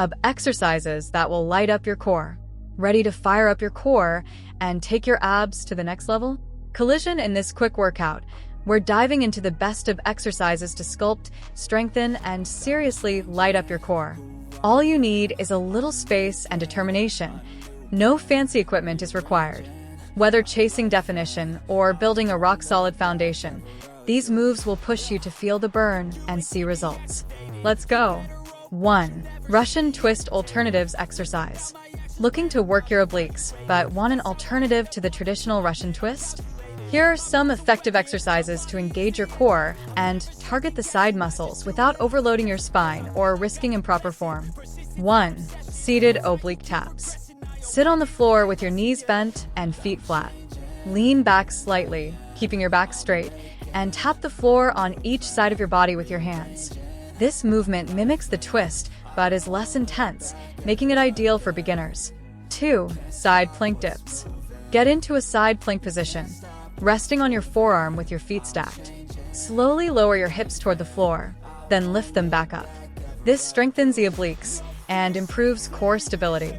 of exercises that will light up your core. Ready to fire up your core and take your abs to the next level? Collision in this quick workout. We're diving into the best of exercises to sculpt, strengthen, and seriously light up your core. All you need is a little space and determination. No fancy equipment is required. Whether chasing definition or building a rock-solid foundation, these moves will push you to feel the burn and see results. Let's go! 1. Russian Twist Alternatives Exercise. Looking to work your obliques, but want an alternative to the traditional Russian twist? Here are some effective exercises to engage your core and target the side muscles without overloading your spine or risking improper form. 1. Seated oblique taps. Sit on the floor with your knees bent and feet flat. Lean back slightly, keeping your back straight, and tap the floor on each side of your body with your hands. This movement mimics the twist, but is less intense, making it ideal for beginners. 2. Side plank dips. Get into a side plank position, resting on your forearm with your feet stacked. Slowly lower your hips toward the floor, then lift them back up. This strengthens the obliques and improves core stability.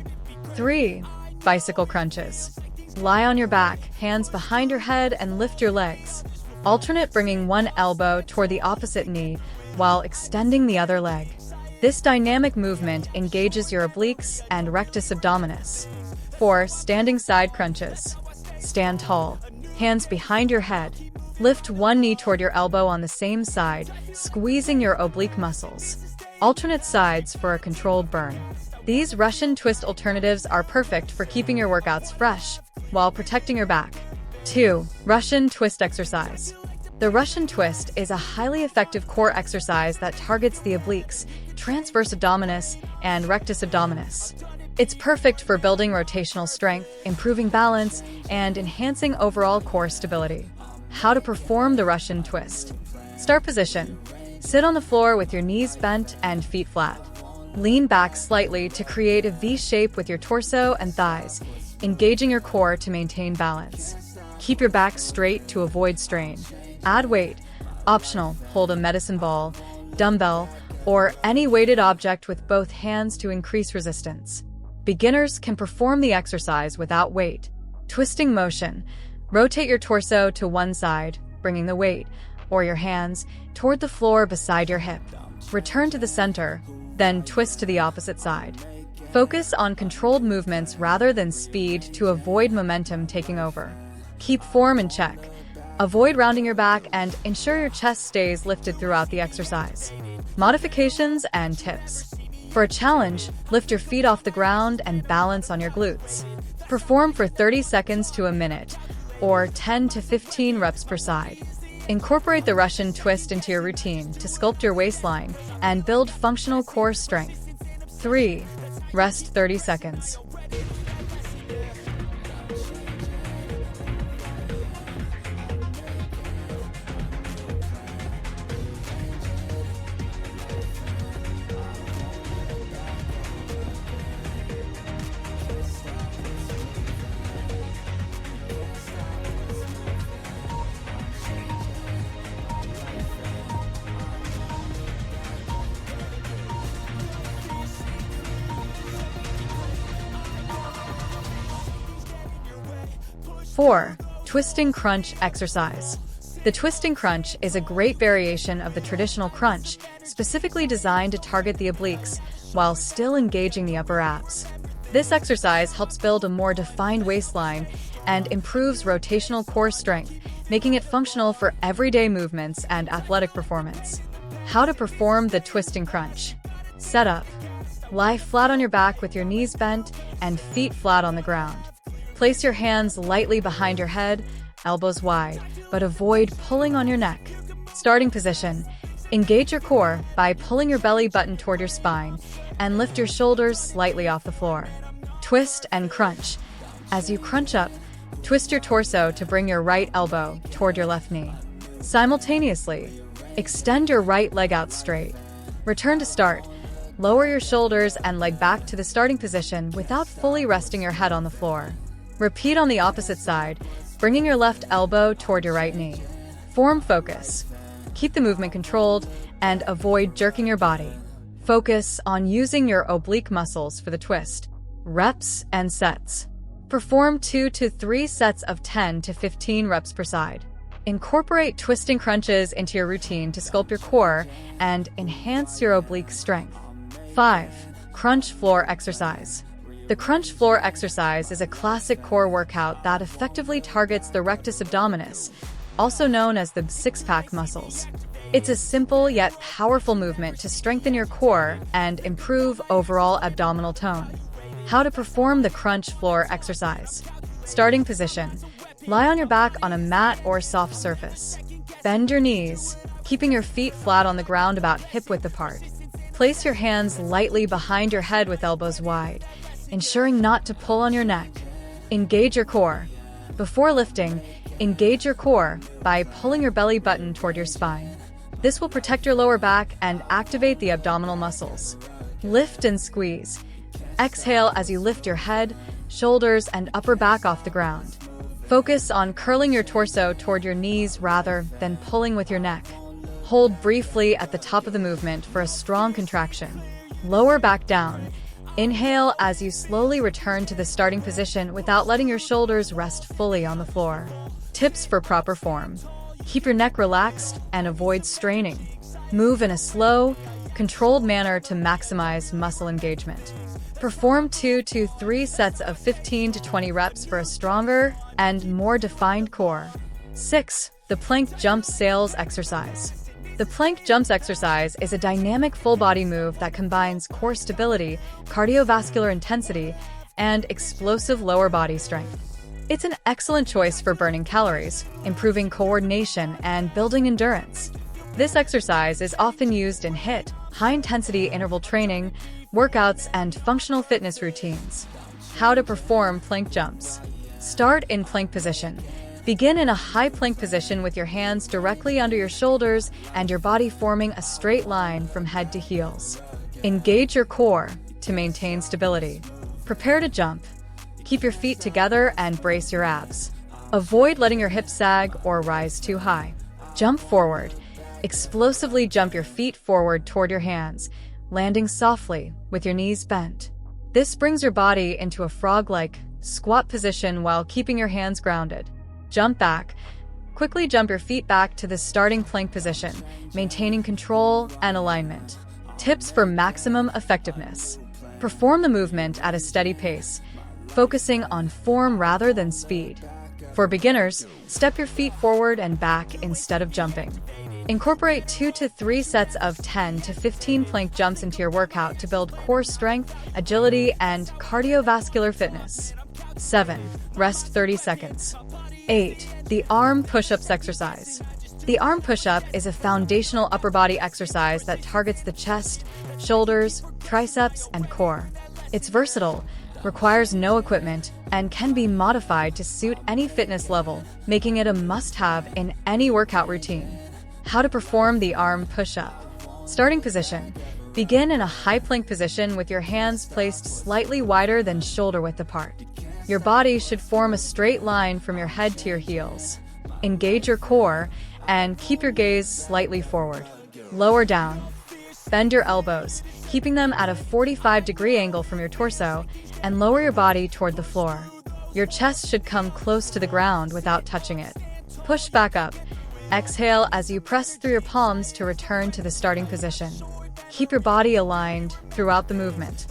3. Bicycle crunches. Lie on your back, hands behind your head, and lift your legs. Alternate bringing one elbow toward the opposite knee while extending the other leg. This dynamic movement engages your obliques and rectus abdominis. 4. Standing side crunches. Stand tall, hands behind your head. Lift one knee toward your elbow on the same side, squeezing your oblique muscles. Alternate sides for a controlled burn. These Russian twist alternatives are perfect for keeping your workouts fresh while protecting your back. 2. Russian twist exercise. The Russian twist is a highly effective core exercise that targets the obliques, transverse abdominis, and rectus abdominis. It's perfect for building rotational strength, improving balance, and enhancing overall core stability. How to perform the Russian twist. Start position. Sit on the floor with your knees bent and feet flat. Lean back slightly to create a V shape with your torso and thighs, engaging your core to maintain balance. Keep your back straight to avoid strain. Add weight. Optional, hold a medicine ball, dumbbell, or any weighted object with both hands to increase resistance. Beginners can perform the exercise without weight. Twisting motion. Rotate your torso to one side, bringing the weight, or your hands, toward the floor beside your hip. Return to the center, then twist to the opposite side. Focus on controlled movements rather than speed to avoid momentum taking over. Keep form in check. Avoid rounding your back and ensure your chest stays lifted throughout the exercise. Modifications and tips. For a challenge, lift your feet off the ground and balance on your glutes. Perform for 30 seconds to a minute, or 10 to 15 reps per side. Incorporate the Russian twist into your routine to sculpt your waistline and build functional core strength. 3. Rest 30 seconds. 4. Twisting crunch exercise. The twisting crunch is a great variation of the traditional crunch, specifically designed to target the obliques while still engaging the upper abs. This exercise helps build a more defined waistline and improves rotational core strength, making it functional for everyday movements and athletic performance. How to perform the twisting crunch. Setup. Lie flat on your back with your knees bent and feet flat on the ground. Place your hands lightly behind your head, elbows wide, but avoid pulling on your neck. Starting position. Engage your core by pulling your belly button toward your spine and lift your shoulders slightly off the floor. Twist and crunch. As you crunch up, twist your torso to bring your right elbow toward your left knee. Simultaneously, extend your right leg out straight. Return to start. Lower your shoulders and leg back to the starting position without fully resting your head on the floor. Repeat on the opposite side, bringing your left elbow toward your right knee. Form focus. Keep the movement controlled and avoid jerking your body. Focus on using your oblique muscles for the twist. Reps and sets. Perform 2 to 3 sets of 10 to 15 reps per side. Incorporate twisting crunches into your routine to sculpt your core and enhance your oblique strength. 5. Crunch floor exercise. The crunch floor exercise is a classic core workout that effectively targets the rectus abdominis, also known as the six-pack muscles. It's a simple yet powerful movement to strengthen your core and improve overall abdominal tone. How to perform the crunch floor exercise. Starting position. Lie on your back on a mat or soft surface. Bend your knees, keeping your feet flat on the ground about hip-width apart. Place your hands lightly behind your head with elbows wide, ensuring not to pull on your neck. Engage your core. Before lifting, engage your core by pulling your belly button toward your spine. This will protect your lower back and activate the abdominal muscles. Lift and squeeze. Exhale as you lift your head, shoulders, and upper back off the ground. Focus on curling your torso toward your knees rather than pulling with your neck. Hold briefly at the top of the movement for a strong contraction. Lower back down. Inhale as you slowly return to the starting position without letting your shoulders rest fully on the floor. Tips for proper form. Keep your neck relaxed and avoid straining. Move in a slow, controlled manner to maximize muscle engagement. Perform 2 to 3 sets of 15 to 20 reps for a stronger and more defined core. 6. The plank jump sails exercise. The plank jumps exercise is a dynamic full-body move that combines core stability, cardiovascular intensity, and explosive lower body strength. It's an excellent choice for burning calories, improving coordination, and building endurance. This exercise is often used in HIIT, high-intensity interval training, workouts, and functional fitness routines. How to perform plank jumps. Start in plank position. Begin in a high plank position with your hands directly under your shoulders and your body forming a straight line from head to heels. Engage your core to maintain stability. Prepare to jump. Keep your feet together and brace your abs. Avoid letting your hips sag or rise too high. Jump forward. Explosively jump your feet forward toward your hands, landing softly with your knees bent. This brings your body into a frog-like squat position while keeping your hands grounded. Jump back. Quickly jump your feet back to the starting plank position, maintaining control and alignment. Tips for maximum effectiveness. Perform the movement at a steady pace, focusing on form rather than speed. For beginners, step your feet forward and back instead of jumping. Incorporate 2 to 3 sets of 10 to 15 plank jumps into your workout to build core strength, agility, and cardiovascular fitness. 7. Rest 30 seconds. 8. The arm push-ups exercise. The arm push-up is a foundational upper body exercise that targets the chest, shoulders, triceps, and core. It's versatile, requires no equipment, and can be modified to suit any fitness level, making it a must-have in any workout routine. How to perform the arm push-up. Starting position. Begin in a high plank position with your hands placed slightly wider than shoulder width apart. Your body should form a straight line from your head to your heels. Engage your core and keep your gaze slightly forward. Lower down. Bend your elbows, keeping them at a 45-degree angle from your torso, and lower your body toward the floor. Your chest should come close to the ground without touching it. Push back up. Exhale as you press through your palms to return to the starting position. Keep your body aligned throughout the movement.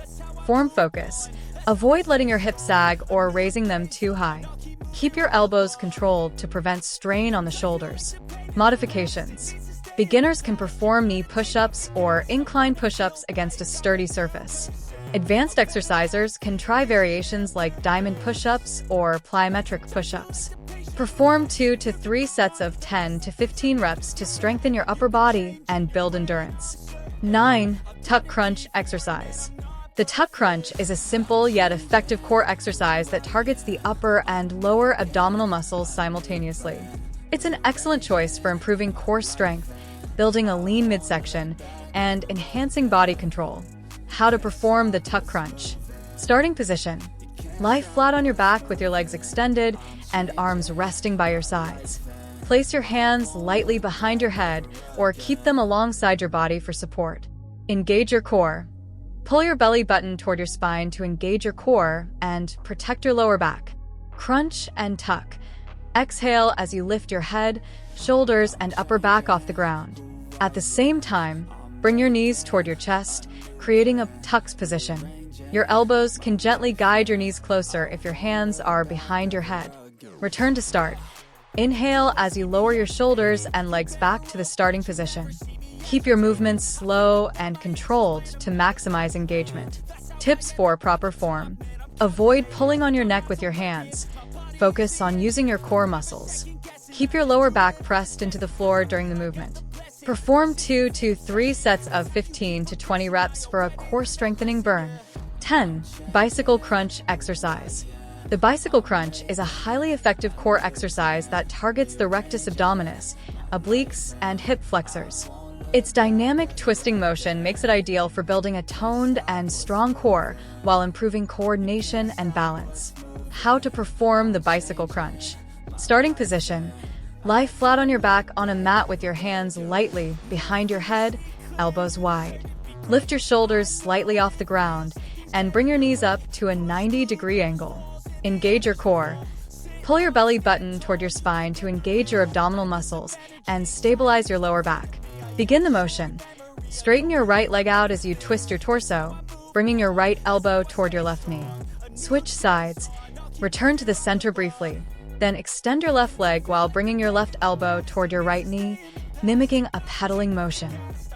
Form focus. Avoid letting your hips sag or raising them too high. Keep your elbows controlled to prevent strain on the shoulders. Modifications. Beginners can perform knee push-ups or incline push-ups against a sturdy surface. Advanced exercisers can try variations like diamond push-ups or plyometric push-ups. Perform 2 to 3 sets of 10 to 15 reps to strengthen your upper body and build endurance. 9. Tuck crunch exercise. The tuck crunch is a simple yet effective core exercise that targets the upper and lower abdominal muscles simultaneously. It's an excellent choice for improving core strength, building a lean midsection, and enhancing body control. How to perform the tuck crunch. Starting position. Lie flat on your back with your legs extended and arms resting by your sides. Place your hands lightly behind your head or keep them alongside your body for support. Engage your core. Pull your belly button toward your spine to engage your core and protect your lower back. Crunch and tuck. Exhale as you lift your head, shoulders, and upper back off the ground. At the same time, bring your knees toward your chest, creating a tucks position. Your elbows can gently guide your knees closer if your hands are behind your head. Return to start. Inhale as you lower your shoulders and legs back to the starting position. Keep your movements slow and controlled to maximize engagement. Tips for proper form. Avoid pulling on your neck with your hands. Focus on using your core muscles. Keep your lower back pressed into the floor during the movement. Perform 2 to 3 sets of 15 to 20 reps for a core strengthening burn. 10. Bicycle crunch exercise. The bicycle crunch is a highly effective core exercise that targets the rectus abdominis, obliques, and hip flexors. Its dynamic twisting motion makes it ideal for building a toned and strong core while improving coordination and balance. How to perform the bicycle crunch. Starting position. Lie flat on your back on a mat with your hands lightly behind your head, elbows wide. Lift your shoulders slightly off the ground and bring your knees up to a 90-degree angle. Engage your core. Pull your belly button toward your spine to engage your abdominal muscles and stabilize your lower back. Begin the motion. Straighten your right leg out as you twist your torso, bringing your right elbow toward your left knee. Switch sides. Return to the center briefly. Then extend your left leg while bringing your left elbow toward your right knee, mimicking a pedaling motion.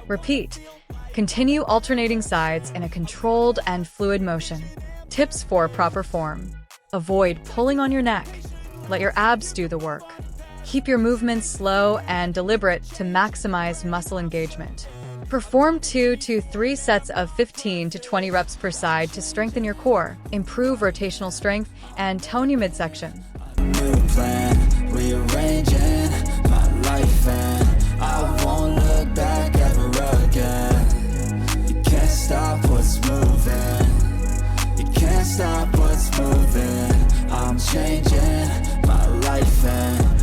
Repeat. Continue alternating sides in a controlled and fluid motion. Tips for proper form. Avoid pulling on your neck. Let your abs do the work. Keep your movements slow and deliberate to maximize muscle engagement. Perform 2 to 3 sets of 15 to 20 reps per side to strengthen your core, improve rotational strength, and tone your midsection. New plan, rearranging my life, and I won't look back ever again. You can't stop what's moving. You can't stop what's moving. I'm changing my life and